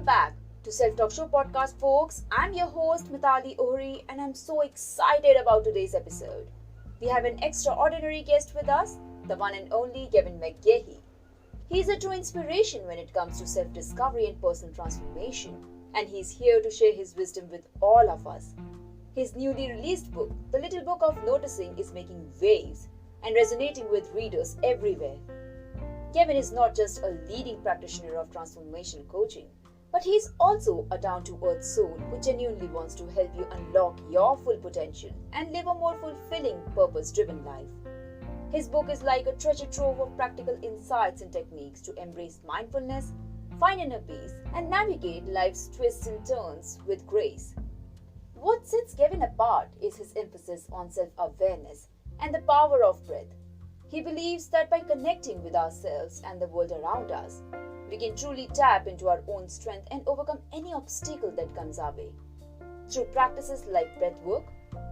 Welcome back to Self Talk Show podcast, folks. I'm your host Mitali Ohri, and I'm so excited about today's episode. We have an extraordinary guest with us, the one and only Gavin McGahey. He's a true inspiration when it comes to self-discovery and personal transformation, and he's here to share his wisdom with all of us. His newly released book, The Little Book of Noticing, is making waves and resonating with readers everywhere. Gavin is not just a leading practitioner of transformational coaching, but he's also a down-to-earth soul who genuinely wants to help you unlock your full potential and live a more fulfilling, purpose-driven life. His book is like a treasure trove of practical insights and techniques to embrace mindfulness, find inner peace, and navigate life's twists and turns with grace. What sets Gavin apart is his emphasis on self-awareness and the power of breath. He believes that by connecting with ourselves and the world around us, we can truly tap into our own strength and overcome any obstacle that comes our way. Through practices like breathwork,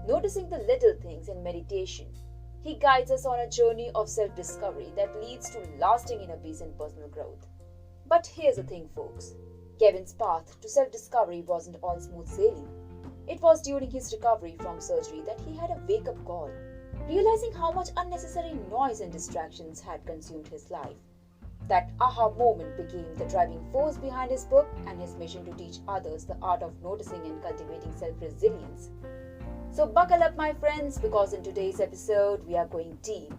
noticing the little things, and meditation, he guides us on a journey of self-discovery that leads to lasting inner peace and personal growth. But here's the thing, folks. Gavin's path to self-discovery wasn't all smooth sailing. It was during his recovery from surgery that he had a wake-up call, realizing how much unnecessary noise and distractions had consumed his life. That aha moment became the driving force behind his book and his mission to teach others the art of noticing and cultivating self-resilience. So buckle up, my friends, because in today's episode, we are going deep.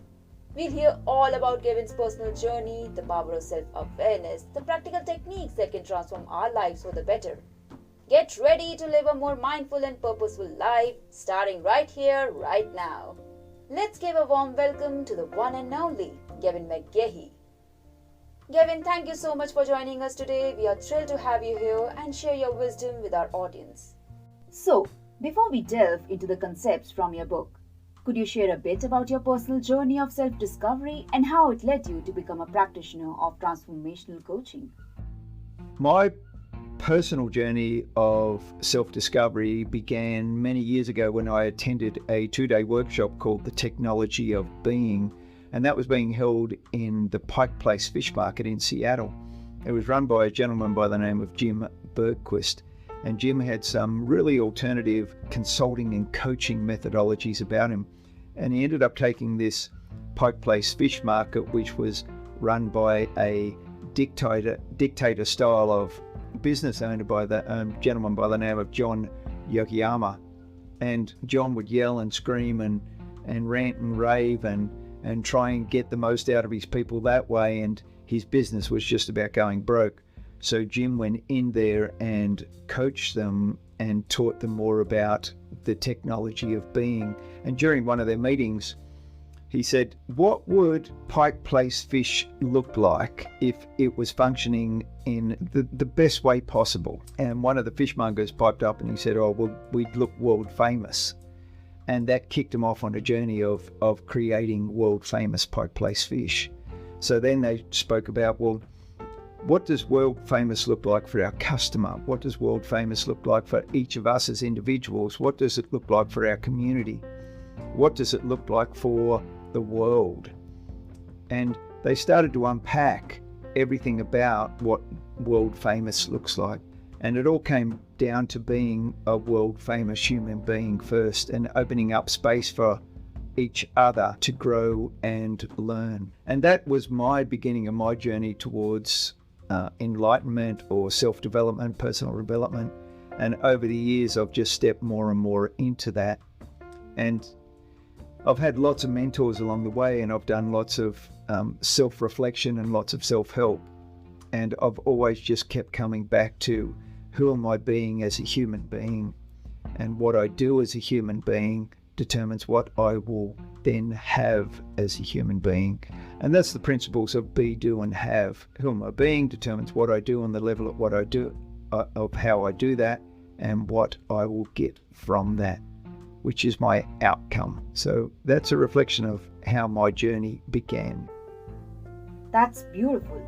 We'll hear all about Gavin's personal journey, the power of self-awareness, the practical techniques that can transform our lives for the better. Get ready to live a more mindful and purposeful life, starting right here, right now. Let's give a warm welcome to the one and only Gavin McGahey. Gavin, thank you so much for joining us today. We are thrilled to have you here and share your wisdom with our audience. So, before we delve into the concepts from your book, could you share a bit about your personal journey of self-discovery and how it led you to become a practitioner of transformational coaching? My personal journey of self-discovery began many years ago when I attended a 2-day workshop called The Technology of Being, and that was being held in the Pike Place Fish Market in Seattle. It was run by a gentleman by the name of Jim Bergquist, and Jim had some really alternative consulting and coaching methodologies about him, and he ended up taking this Pike Place Fish Market, which was run by a dictator style of business owner by the gentleman by the name of John Yokoyama. And John would yell and scream and rant and rave and try and get the most out of his people that way, and his business was just about going broke. So Jim went in there and coached them and taught them more about the technology of being. And during one of their meetings, he said, what would Pike Place Fish look like if it was functioning in the best way possible? And one of the fishmongers piped up and he said, oh, well, we'd look world famous. And that kicked him off on a journey of creating world famous Pike Place fish. So then they spoke about, well, what does world famous look like for our customer? What does world famous look like for each of us as individuals? What does it look like for our community? What does it look like for the world? And they started to unpack everything about what world famous looks like. And it all came down to being a world famous human being first and opening up space for each other to grow and learn. And that was my beginning of my journey towards enlightenment or self-development, personal development. And over the years, I've just stepped more and more into that. And I've had lots of mentors along the way, and I've done lots of self-reflection and lots of self-help. And I've always just kept coming back to who am I being as a human being? And what I do as a human being determines what I will then have as a human being. And that's the principles of be, do, and have. Who am I being determines what I do on the level of what I do, of how I do that, and what I will get from that, which is my outcome. So that's a reflection of how my journey began. That's beautiful.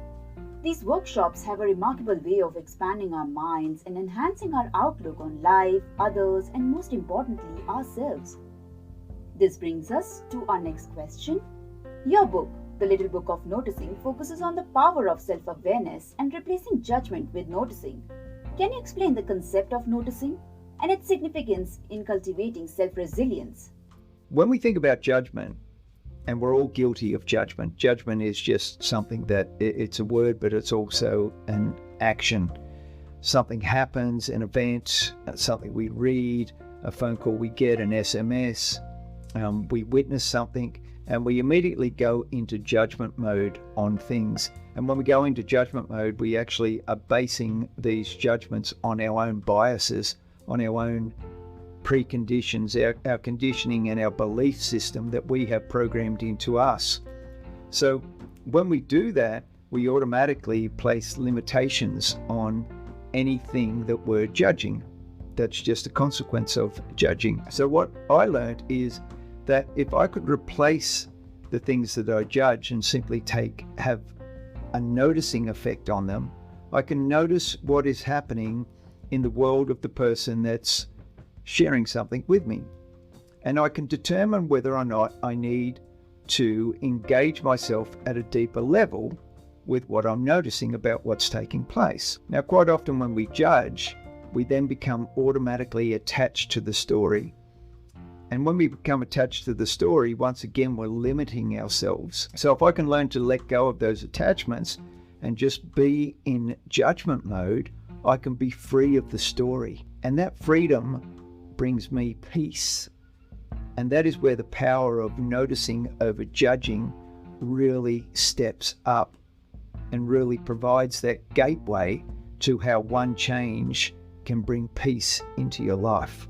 These workshops have a remarkable way of expanding our minds and enhancing our outlook on life, others, and most importantly, ourselves. This brings us to our next question. Your book, The Little Book of Noticing, focuses on the power of self-awareness and replacing judgment with noticing. Can you explain the concept of noticing and its significance in cultivating self-resilience? When we think about judgment, and we're all guilty of judgment. Judgment is just something that it's a word, but it's also an action. Something happens, an event, something we read, a phone call we get, an SMS, we witness something, and we immediately go into judgment mode on things. And when we go into judgment mode, we actually are basing these judgments on our own biases, on our own preconditions, our conditioning and our belief system that we have programmed into us. So when we do that, we automatically place limitations on anything that we're judging. That's just a consequence of judging. So what I learned is that if I could replace the things that I judge and simply have a noticing effect on them, I can notice what is happening in the world of the person that's sharing something with me. And I can determine whether or not I need to engage myself at a deeper level with what I'm noticing about what's taking place. Now, quite often when we judge, we then become automatically attached to the story. And when we become attached to the story, once again, we're limiting ourselves. So if I can learn to let go of those attachments and just be in judgment mode, I can be free of the story. And that freedom brings me peace. And that is where the power of noticing over judging really steps up and really provides that gateway to how one change can bring peace into your life.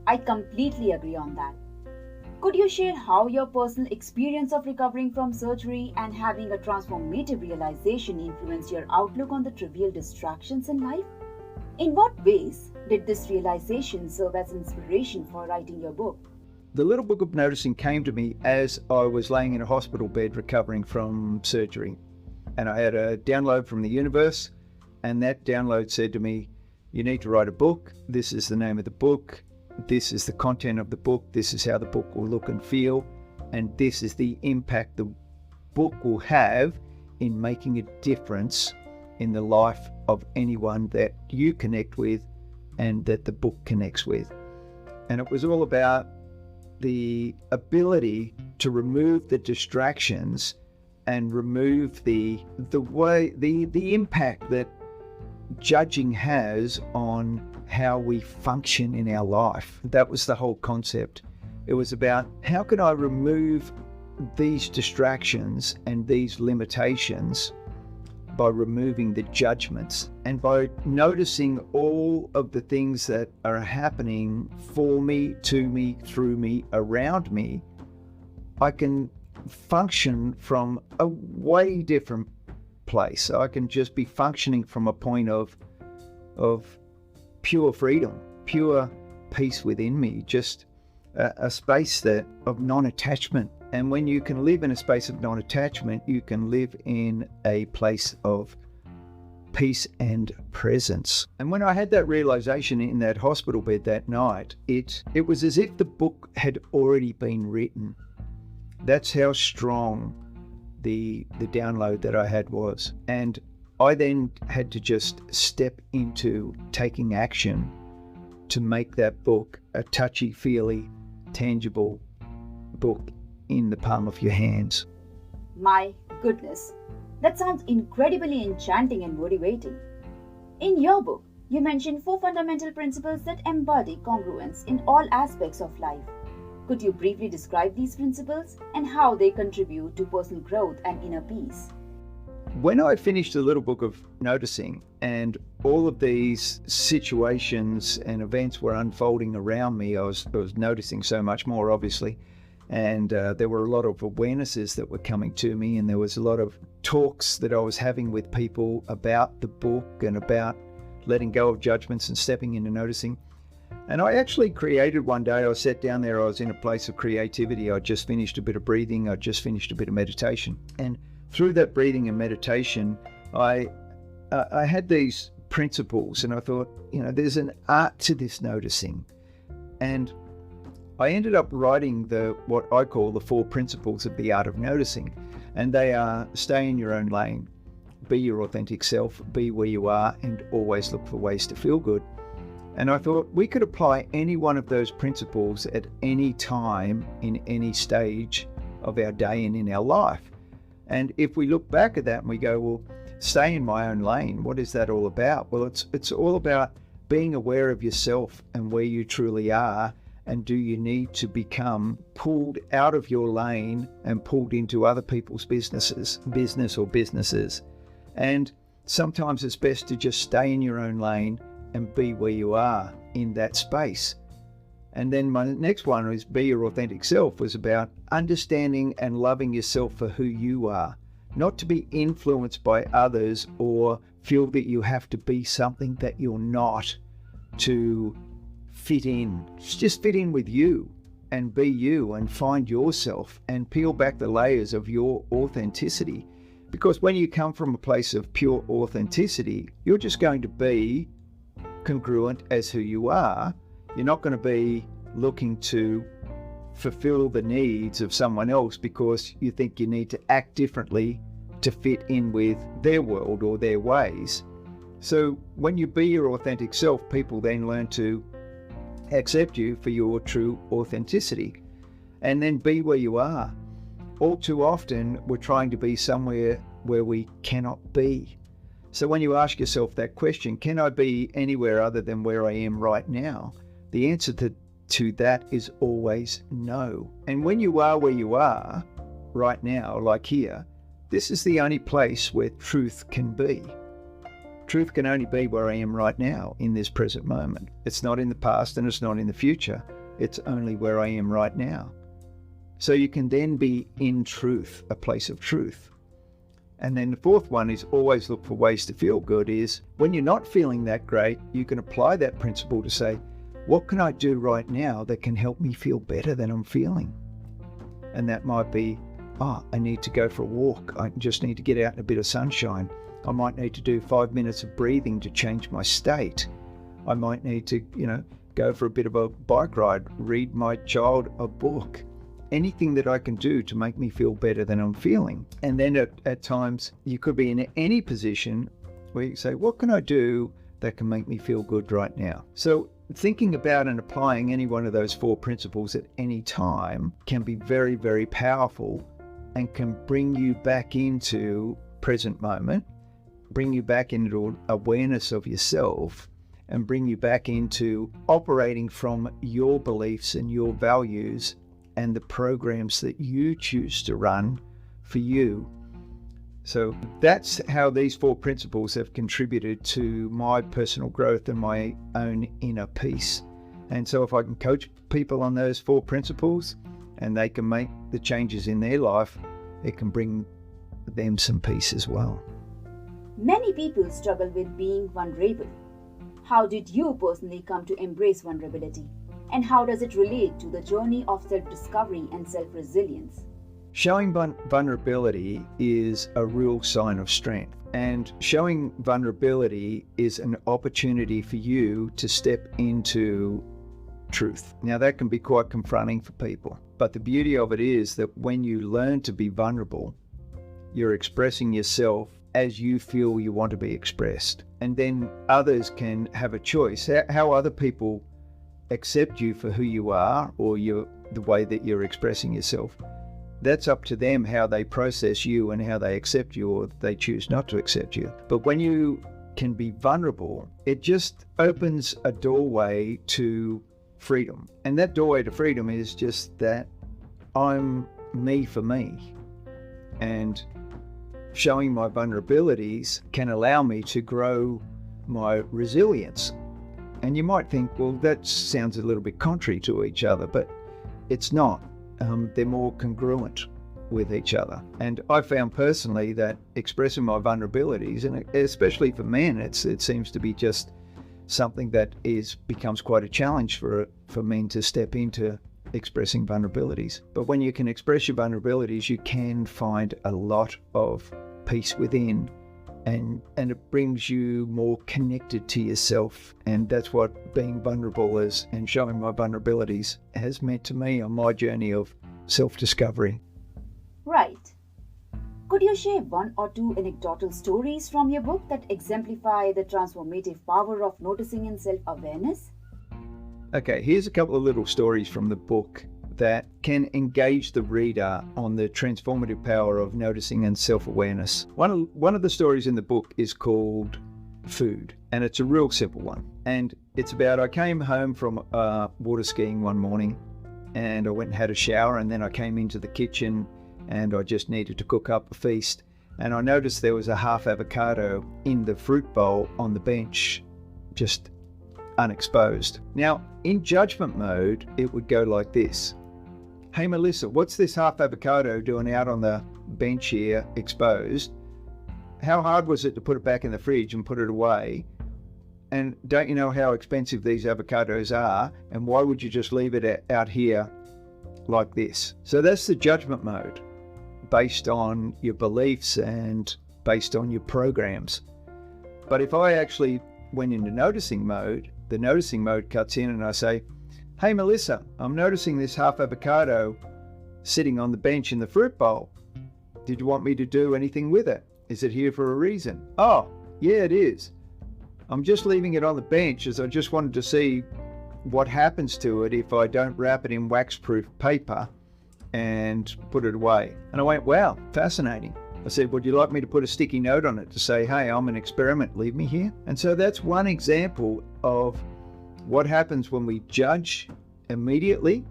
I completely agree on that. Could you share how your personal experience of recovering from surgery and having a transformative realization influenced your outlook on the trivial distractions in life? In what ways did this realization serve as inspiration for writing your book? The little book of noticing came to me as I was laying in a hospital bed recovering from surgery. And I had a download from the universe, and that download said to me, you need to write a book. This is the name of the book. This is the content of the book. This is how the book will look and feel. And this is the impact the book will have in making a difference in the life of anyone that you connect with and that the book connects with. And it was all about the ability to remove the distractions and remove the impact that judging has on how we function in our life. That was the whole concept. It was about how can I remove these distractions and these limitations by removing the judgments and by noticing all of the things that are happening for me, to me, through me, around me. I can function from a way different place. I can just be functioning from a point of pure freedom, pure peace within me, just a space of non-attachment. And when you can live in a space of non-attachment, you can live in a place of peace and presence. And when I had that realization in that hospital bed that night, it was as if the book had already been written. That's how strong the download that I had was. And I then had to just step into taking action to make that book a touchy-feely, tangible book in the palm of your hands. My goodness, that sounds incredibly enchanting and motivating. In your book, you mention 4 fundamental principles that embody congruence in all aspects of life. Could you briefly describe these principles and how they contribute to personal growth and inner peace? When I finished the little book of noticing and all of these situations and events were unfolding around me, I was noticing so much more, obviously. And there were a lot of awarenesses that were coming to me, and there was a lot of talks that I was having with people about the book and about letting go of judgments and stepping into noticing. And I actually created one day, I sat down there, I was in a place of creativity. I just finished a bit of breathing, I just finished a bit of meditation. And through that breathing and meditation, I had these principles, and I thought, there's an art to this noticing. And I ended up writing what I call the 4 principles of the art of noticing. And they are: stay in your own lane, be your authentic self, be where you are, and always look for ways to feel good. And I thought we could apply any one of those principles at any time in any stage of our day and in our life. And if we look back at that and we go, well, stay in my own lane, what is that all about? Well, it's all about being aware of yourself and where you truly are, and do you need to become pulled out of your lane and pulled into other people's business. And sometimes it's best to just stay in your own lane and be where you are in that space. And then my next one is be your authentic self, was about understanding and loving yourself for who you are, not to be influenced by others or feel that you have to be something that you're not to fit in. Just fit in with you and be you and find yourself and peel back the layers of your authenticity. Because when you come from a place of pure authenticity, you're just going to be congruent as who you are. You're not going to be looking to fulfill the needs of someone else because you think you need to act differently to fit in with their world or their ways. So when you be your authentic self, people then learn to accept you for your true authenticity, and then be where you are. All too often, we're trying to be somewhere where we cannot be. So when you ask yourself that question, can I be anywhere other than where I am right now? The answer to that is always no. And when you are where you are right now, like here, this is the only place where truth can be. Truth can only be where I am right now in this present moment. It's not in the past and it's not in the future. It's only where I am right now. So you can then be in truth, a place of truth. And then the fourth one is always look for ways to feel good. Is when you're not feeling that great, you can apply that principle to say, what can I do right now that can help me feel better than I'm feeling? And that might be, I need to go for a walk. I just need to get out in a bit of sunshine. I might need to do 5 minutes of breathing to change my state. I might need to, go for a bit of a bike ride, read my child a book. Anything that I can do to make me feel better than I'm feeling. And then at times you could be in any position where you say, what can I do that can make me feel good right now? So thinking about and applying any one of those four principles at any time can be very, very powerful and can bring you back into present moment, bring you back into awareness of yourself, and bring you back into operating from your beliefs and your values and the programs that you choose to run for you. So that's how these four principles have contributed to my personal growth and my own inner peace. And so if I can coach people on those four principles and they can make the changes in their life, it can bring them some peace as well. Many people struggle with being vulnerable. How did you personally come to embrace vulnerability? And how does it relate to the journey of self-discovery and self-resilience? Showing vulnerability is a real sign of strength. And showing vulnerability is an opportunity for you to step into truth. Now, that can be quite confronting for people. But the beauty of it is that when you learn to be vulnerable, you're expressing yourself as you feel you want to be expressed. And then others can have a choice. How other people accept you for who you are or the way that you're expressing yourself, that's up to them, how they process you and how they accept you or they choose not to accept you. But when you can be vulnerable, it just opens a doorway to freedom. And that doorway to freedom is just that I'm me for me. And showing my vulnerabilities can allow me to grow my resilience. And you might think, well, that sounds a little bit contrary to each other, but it's not. They're more congruent with each other. And I found personally that expressing my vulnerabilities, and especially for men, it seems to be just something that becomes quite a challenge for men to step into expressing vulnerabilities. But when you can express your vulnerabilities, you can find a lot of peace within. And it brings you more connected to yourself. And that's what being vulnerable is, and showing my vulnerabilities has meant to me on my journey of self-discovery. Right. Could you share one or two anecdotal stories from your book that exemplify the transformative power of noticing and self-awareness? Okay, here's a couple of little stories from the book that can engage the reader on the transformative power of noticing and self-awareness. One of the stories in the book is called Food, and it's a real simple one. And it's about, I came home from water skiing one morning, and I went and had a shower, and then I came into the kitchen and I just needed to cook up a feast. And I noticed there was a half avocado in the fruit bowl on the bench, just unexposed. Now, in judgment mode, it would go like this. Hey, Melissa, what's this half avocado doing out on the bench here exposed? How hard was it to put it back in the fridge and put it away? And don't you know how expensive these avocados are? And why would you just leave it out here like this? So that's the judgment mode, based on your beliefs and based on your programs. But if I actually went into noticing mode, the noticing mode cuts in and I say, hey Melissa, I'm noticing this half avocado sitting on the bench in the fruit bowl. Did you want me to do anything with it? Is it here for a reason? Oh, yeah, it is. I'm just leaving it on the bench as I just wanted to see what happens to it if I don't wrap it in wax-proof paper and put it away. And I went, wow, fascinating. I said, would you like me to put a sticky note on it to say, hey, I'm an experiment, leave me here? And so that's one example of what happens when we judge immediately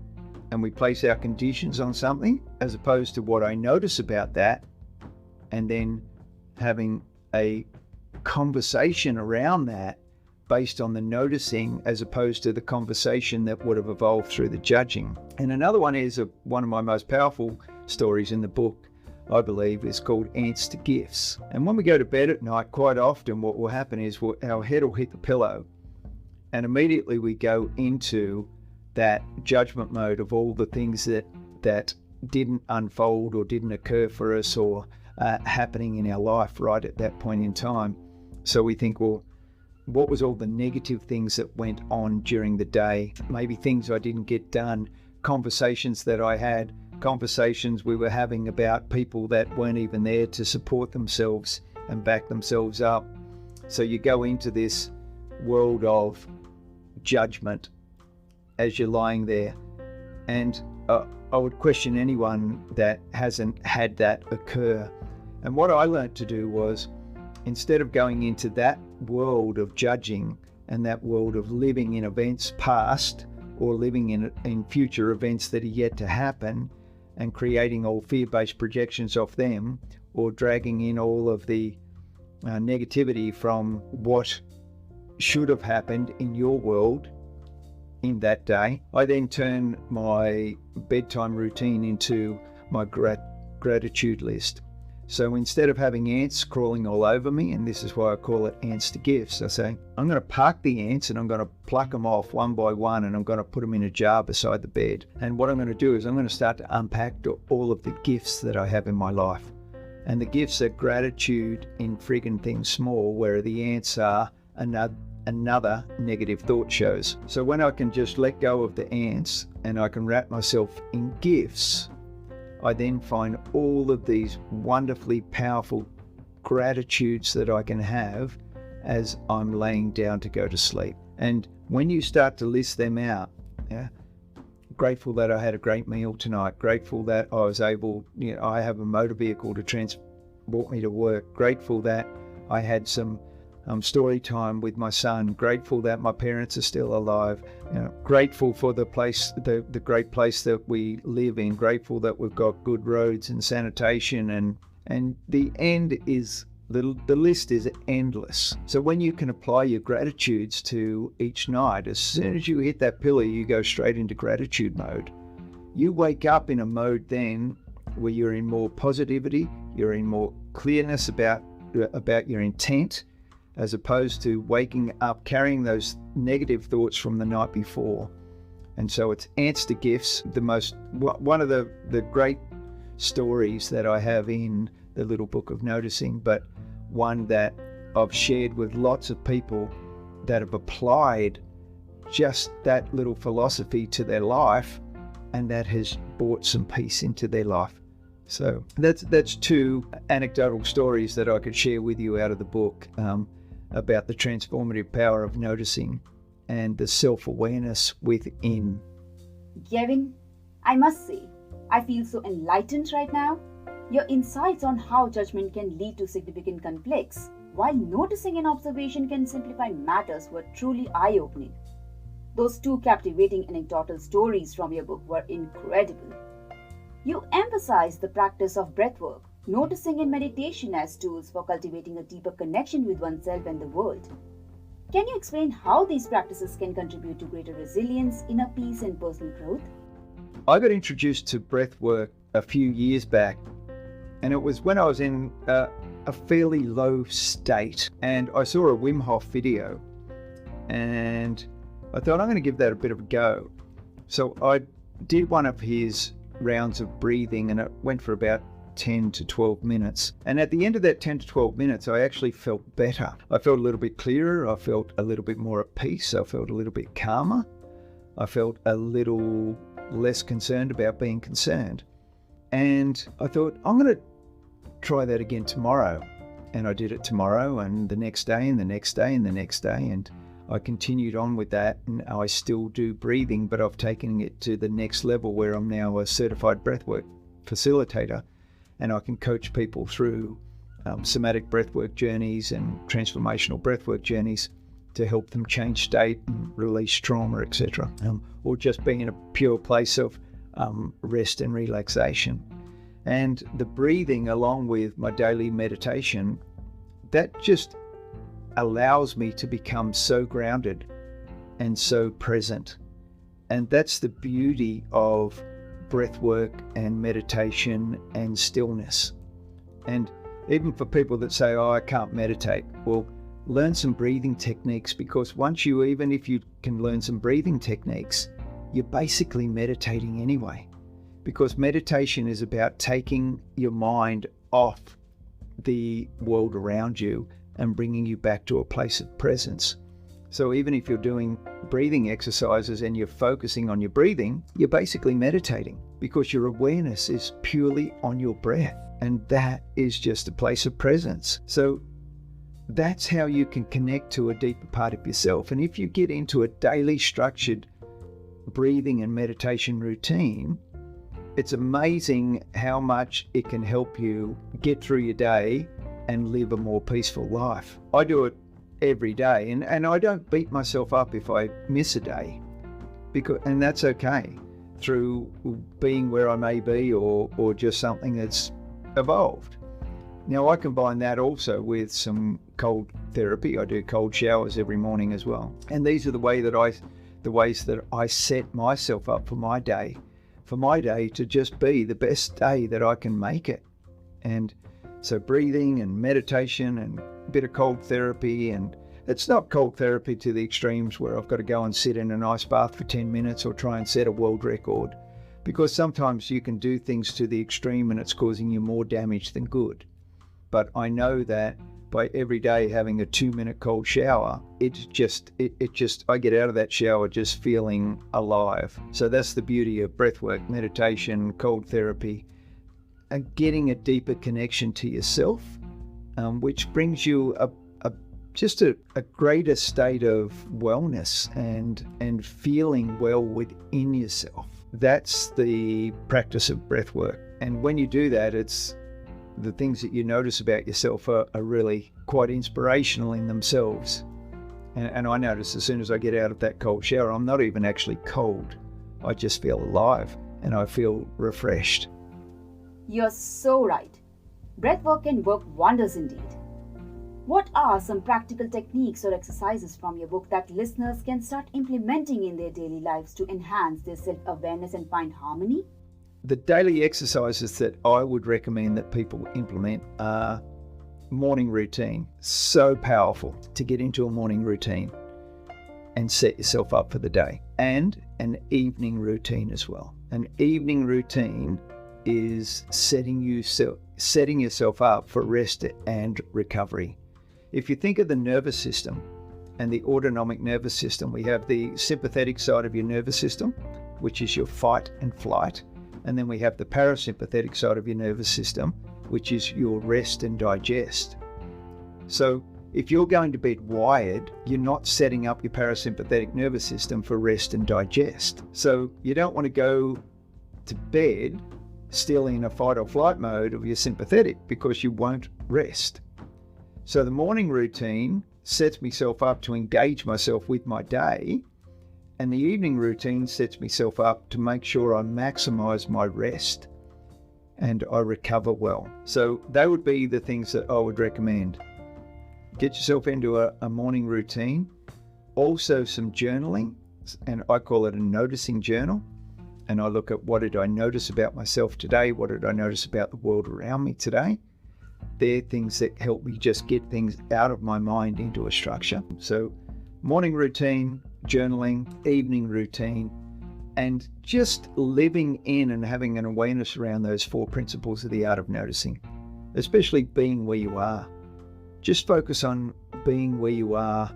and we place our conditions on something, as opposed to what I notice about that and then having a conversation around that based on the noticing, as opposed to the conversation that would have evolved through the judging. And another one is one of my most powerful stories in the book, I believe, is called Ants to Gifts. And when we go to bed at night, quite often what will happen is our head will hit the pillow and immediately we go into that judgment mode of all the things that didn't unfold or didn't occur for us or happening in our life right at that point in time. So we think, well, what was all the negative things that went on during the day? Maybe things I didn't get done, conversations that I had, conversations we were having about people that weren't even there to support themselves and back themselves up. So you go into this world of judgment as you're lying there. And I would question anyone that hasn't had that occur. And what I learned to do was, instead of going into that world of judging and that world of living in events past or living in future events that are yet to happen and creating all fear-based projections off them, or dragging in all of the negativity from what should have happened in your world in that day, I then turn my bedtime routine into my gratitude list. So instead of having ants crawling all over me, and this is why I call it ants to gifts, I say, I'm going to park the ants and I'm going to pluck them off one by one and I'm going to put them in a jar beside the bed. And what I'm going to do is I'm going to start to unpack all of the gifts that I have in my life. And the gifts are gratitude in friggin' things small, where the ants are another negative thought shows. So when I can just let go of the ants and I can wrap myself in gifts, I then find all of these wonderfully powerful gratitudes that I can have as I'm laying down to go to sleep. And when you start to list them out, grateful that I had a great meal tonight, grateful that I was able, I have a motor vehicle to transport me to work, grateful that I had some story time with my son, grateful that my parents are still alive, grateful for the place, the great place that we live in, grateful that we've got good roads and sanitation, and the end is, the list is endless. So when you can apply your gratitudes to each night, as soon as you hit that pillow, you go straight into gratitude mode. You wake up in a mode then where you're in more positivity, you're in more clearness about your intent, as opposed to waking up carrying those negative thoughts from the night before. And so it's ants to gifts. One of the great stories that I have in the little book of noticing, but one that I've shared with lots of people that have applied just that little philosophy to their life, and that has brought some peace into their life. So that's two anecdotal stories that I could share with you out of the book about the transformative power of noticing and the self-awareness within. Gavin, I must say, I feel so enlightened right now. Your insights on how judgment can lead to significant conflicts, while noticing and observation can simplify matters, were truly eye-opening. Those two captivating anecdotal stories from your book were incredible. You emphasize the practice of breathwork, noticing and meditation as tools for cultivating a deeper connection with oneself and the world. Can you explain how these practices can contribute to greater resilience, inner peace, and personal growth? I got introduced to breathwork a few years back, and it was when I was in a fairly low state, and I saw a Wim Hof video, and I thought, I'm going to give that a bit of a go. So I did one of his rounds of breathing, and it went for about 10 to 12 minutes. And at the end of that 10 to 12 minutes, I actually felt better. I felt a little bit clearer. I felt a little bit more at peace. I felt a little bit calmer. I felt a little less concerned about being concerned. And I thought, I'm going to try that again tomorrow. And I did it tomorrow, and the next day, and the next day, and the next day. And I continued on with that, and I still do breathing, but I've taken it to the next level where I'm now a certified breathwork facilitator, and I can coach people through somatic breathwork journeys and transformational breathwork journeys to help them change state and release trauma, etc., or just being in a pure place of rest and relaxation. And the breathing, along with my daily meditation, that just allows me to become so grounded and so present. And that's the beauty of breathwork and meditation and stillness. And even for people that say, oh, I can't meditate, well, learn some breathing techniques, because even if you can learn some breathing techniques, you're basically meditating anyway. Because meditation is about taking your mind off the world around you and bringing you back to a place of presence. So even if you're doing breathing exercises and you're focusing on your breathing, you're basically meditating, because your awareness is purely on your breath, and that is just a place of presence. So that's how you can connect to a deeper part of yourself. And if you get into a daily structured breathing and meditation routine, it's amazing how much it can help you get through your day and live a more peaceful life. I do it every day, and I don't beat myself up if I miss a day, and that's okay, through being where I may be or just something that's evolved. Now, I combine that also with some cold therapy. I do cold showers every morning as well. And these are the ways that I set myself up for my day to just be the best day that I can make it. And so breathing and meditation and a bit of cold therapy, and it's not cold therapy to the extremes where I've got to go and sit in an ice bath for 10 minutes or try and set a world record, because sometimes you can do things to the extreme and it's causing you more damage than good. But I know that by every day having a 2-minute cold shower, I get out of that shower just feeling alive. So that's the beauty of breathwork, meditation, cold therapy, and getting a deeper connection to yourself, which brings you just a greater state of wellness and feeling well within yourself. That's the practice of breathwork. And when you do that, it's the things that you notice about yourself are really quite inspirational in themselves. And I notice as soon as I get out of that cold shower, I'm not even actually cold. I just feel alive and I feel refreshed. You're so right. Breathwork can work wonders indeed. What are some practical techniques or exercises from your book that listeners can start implementing in their daily lives to enhance their self-awareness and find harmony? The daily exercises that I would recommend that people implement are morning routine. So powerful to get into a morning routine and set yourself up for the day. And an evening routine as well. An evening routine is setting yourself up for rest and recovery. If you think of the nervous system and the autonomic nervous system, we have the sympathetic side of your nervous system, which is your fight and flight, And then we have the parasympathetic side of your nervous system, which is your rest and digest. So if you're going to bed wired, you're not setting up your parasympathetic nervous system for rest and digest. So you don't want to go to bed still in a fight or flight mode of your sympathetic, because you won't rest. So the morning routine sets myself up to engage myself with my day, and the evening routine sets myself up to make sure I maximize my rest and I recover well. So they would be the things that I would recommend. Get yourself into a morning routine. Also some journaling, and I call it a noticing journal. And I look at, what did I notice about myself today? What did I notice about the world around me today? They're things that help me just get things out of my mind into a structure. So morning routine, journaling, evening routine, and just living in and having an awareness around those 4 principles of the art of noticing, especially being where you are. Just focus on being where you are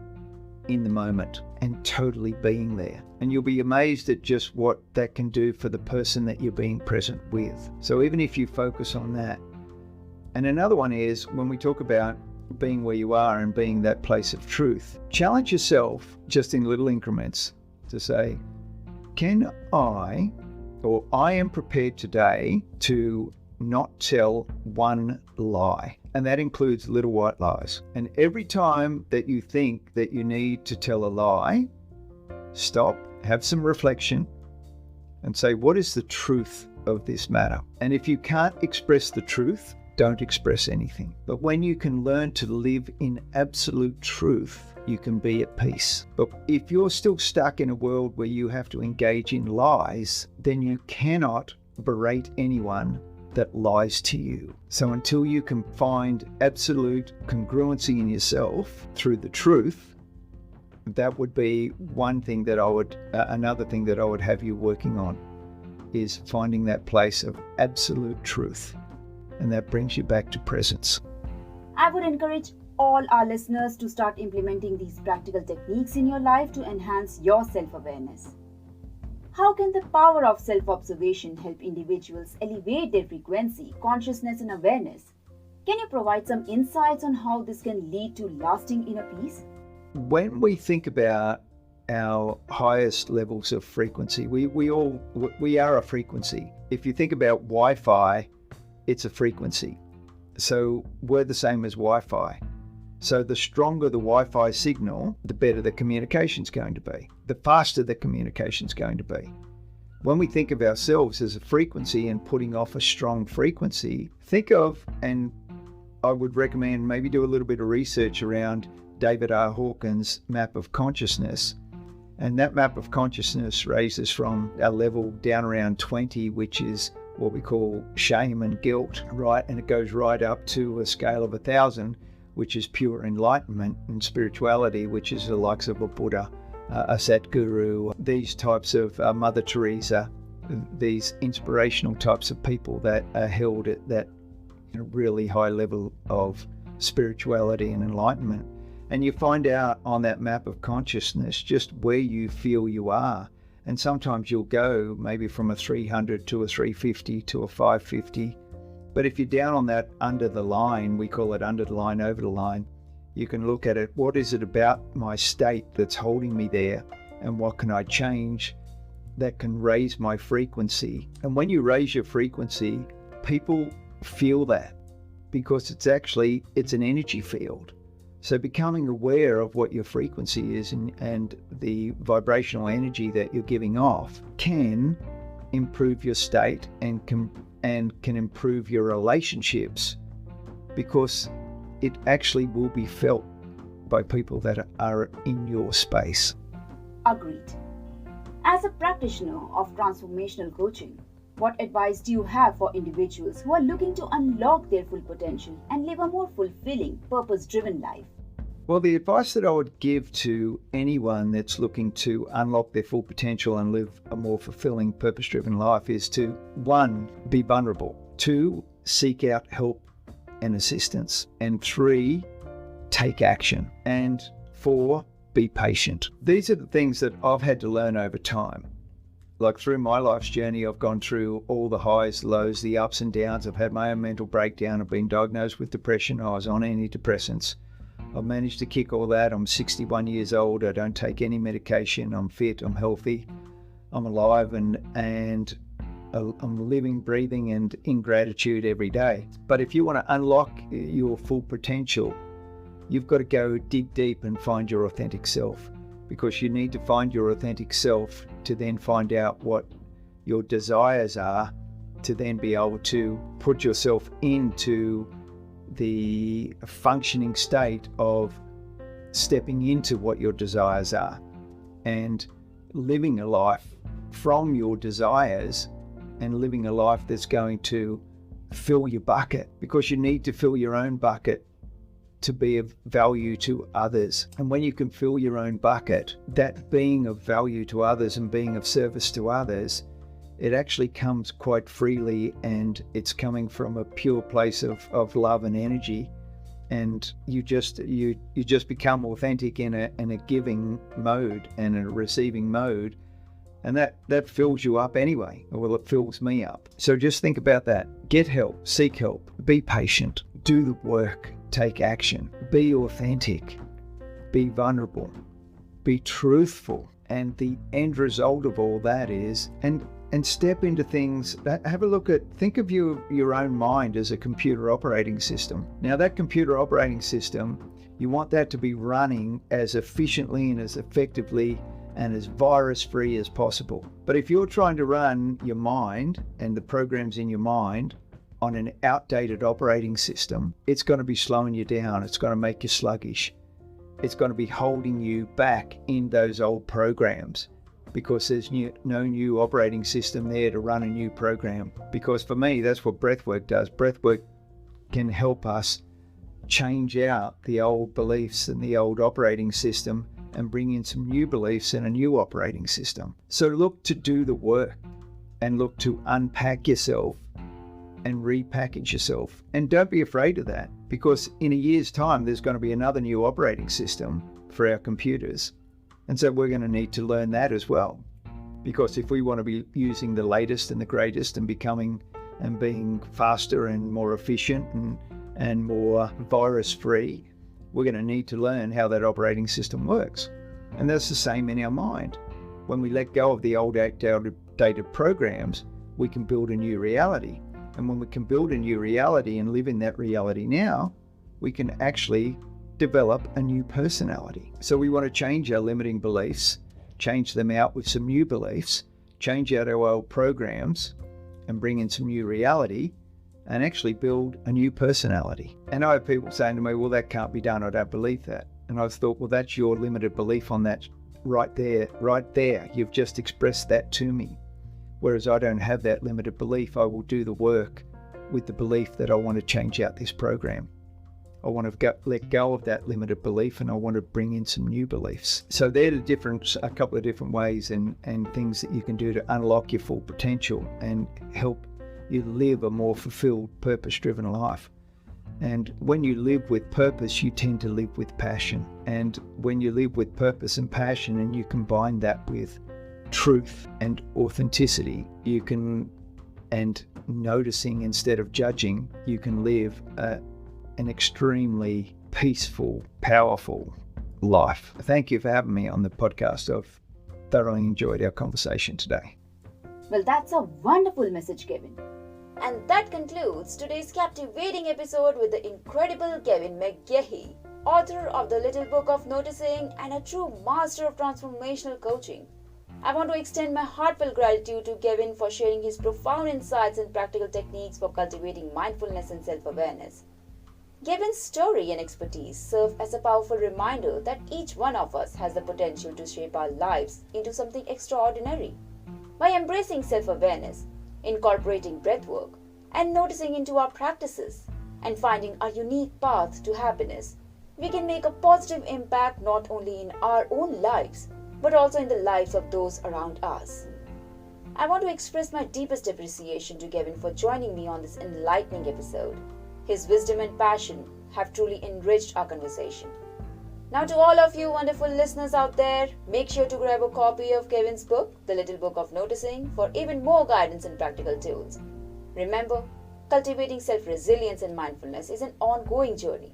in the moment and totally being there. And you'll be amazed at just what that can do for the person that you're being present with. So even if you focus on that. And another one is, when we talk about being where you are and being that place of truth, challenge yourself just in little increments to say, can I, or I am prepared today to not tell one lie. And that includes little white lies. And every time that you think that you need to tell a lie, stop, have some reflection, and say, what is the truth of this matter? And if you can't express the truth, don't express anything. But when you can learn to live in absolute truth, you can be at peace. But if you're still stuck in a world where you have to engage in lies, then you cannot berate anyone that lies to you. So until you can find absolute congruency in yourself through the truth, that would be one thing that another thing that I would have you working on, is finding that place of absolute truth. And that brings you back to presence. I would encourage all our listeners to start implementing these practical techniques in your life to enhance your self-awareness. How can the power of self-observation help individuals elevate their frequency, consciousness, and awareness? Can you provide some insights on how this can lead to lasting inner peace? When we think about our highest levels of frequency, we are a frequency. If you think about Wi-Fi, it's a frequency. So we're the same as Wi-Fi. So the stronger the Wi-Fi signal, the better the communication's going to be, the faster the communication's going to be. When we think of ourselves as a frequency and putting off a strong frequency, think of, and I would recommend maybe do a little bit of research around David R. Hawkins' map of consciousness. And that map of consciousness raises from a level down around 20, which is what we call shame and guilt, right? And it goes right up to a scale of 1,000, which is pure enlightenment and spirituality, which is the likes of a Buddha, a Satguru, these types of Mother Teresa, these inspirational types of people that are held at that really high level of spirituality and enlightenment. And you find out on that map of consciousness just where you feel you are. And sometimes you'll go maybe from a 300 to a 350 to a 550. But if you're down on that under the line, we call it under the line, over the line, you can look at it. What is it about my state that's holding me there? And what can I change that can raise my frequency? And when you raise your frequency, people feel that, because it's an energy field. So becoming aware of what your frequency is and the vibrational energy that you're giving off can improve your state and can improve your relationships, because it actually will be felt by people that are in your space. Agreed. As a practitioner of transformational coaching, what advice do you have for individuals who are looking to unlock their full potential and live a more fulfilling, purpose-driven life? Well, the advice that I would give to anyone that's looking to unlock their full potential and live a more fulfilling, purpose-driven life is to, 1, be vulnerable, 2, seek out help and assistance, and 3, take action, and 4, be patient. These are the things that I've had to learn over time. Like through my life's journey, I've gone through all the highs, lows, the ups and downs. I've had my own mental breakdown. I've been diagnosed with depression. I was on antidepressants. I've managed to kick all that. I'm 61 years old. I don't take any medication. I'm fit. I'm healthy. I'm alive and I'm living, breathing, and in gratitude every day. But if you want to unlock your full potential, you've got to go dig deep and find your authentic self, because you need to find your authentic self to then find out what your desires are, to then be able to put yourself into the functioning state of stepping into what your desires are and living a life from your desires, and living a life that's going to fill your bucket, because you need to fill your own bucket to be of value to others. And when you can fill your own bucket, that being of value to others and being of service to others, it actually comes quite freely, and it's coming from a pure place of love and energy. And you just become authentic in a giving mode and a receiving mode. And that fills you up anyway. Well, it fills me up. So just think about that. Get help, seek help, be patient, do the work, take action, be authentic, be vulnerable, be truthful. And the end result of all that is, and step into things, have a look at, think of your own mind as a computer operating system. Now that computer operating system, you want that to be running as efficiently and as effectively and as virus-free as possible. But if you're trying to run your mind and the programs in your mind on an outdated operating system, it's going to be slowing you down. It's going to make you sluggish. It's going to be holding you back in those old programs, because there's no new operating system there to run a new program. Because for me, that's what breathwork does. Breathwork can help us change out the old beliefs and the old operating system and bring in some new beliefs and a new operating system. So look to do the work and look to unpack yourself and repackage yourself. And don't be afraid of that, because in a year's time, there's going to be another new operating system for our computers. And so we're going to need to learn that as well. Because if we want to be using the latest and the greatest and being faster and more efficient and more virus-free, we're going to need to learn how that operating system works. And that's the same in our mind. When we let go of the old outdated programs, we can build a new reality. And when we can build a new reality and live in that reality now, we can actually develop a new personality. So we want to change our limiting beliefs, change them out with some new beliefs, change out our old programs and bring in some new reality, and actually build a new personality. And I have people saying to me, well, that can't be done. I don't believe that. And I've thought, well, that's your limited belief on that right there. You've just expressed that to me. Whereas I don't have that limited belief. I will do the work with the belief that I want to change out this program. I want to let go of that limited belief, and I want to bring in some new beliefs. So they're a couple of different ways and things that you can do to unlock your full potential and help you live a more fulfilled, purpose-driven life. And when you live with purpose, you tend to live with passion. And when you live with purpose and passion, and you combine that with truth and authenticity, and noticing instead of judging, you can live an extremely peaceful, powerful life. Thank you for having me on the podcast. I've thoroughly enjoyed our conversation today. Well, that's a wonderful message, Gavin. And that concludes today's captivating episode with the incredible Gavin McGahey, author of The Little Book of Noticing and a true master of transformational coaching. I want to extend my heartfelt gratitude to Gavin for sharing his profound insights and practical techniques for cultivating mindfulness and self-awareness. Gavin's story and expertise serve as a powerful reminder that each one of us has the potential to shape our lives into something extraordinary. By embracing self-awareness, incorporating breathwork, and noticing into our practices, and finding our unique path to happiness, we can make a positive impact not only in our own lives, but also in the lives of those around us. I want to express my deepest appreciation to Gavin for joining me on this enlightening episode. His wisdom and passion have truly enriched our conversation. Now, to all of you wonderful listeners out there, make sure to grab a copy of Kevin's book, The Little Book of Noticing, for even more guidance and practical tools. Remember, cultivating self-resilience and mindfulness is an ongoing journey.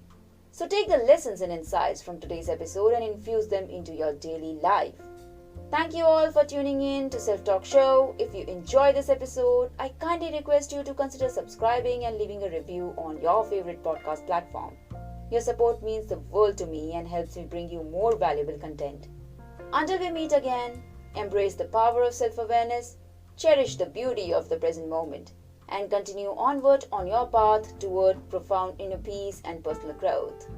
So take the lessons and insights from today's episode and infuse them into your daily life. Thank you all for tuning in to Self Talk Show. If you enjoy this episode, I kindly request you to consider subscribing and leaving a review on your favorite podcast platform. Your support means the world to me and helps me bring you more valuable content. Until we meet again, embrace the power of self-awareness, cherish the beauty of the present moment, and continue onward on your path toward profound inner peace and personal growth.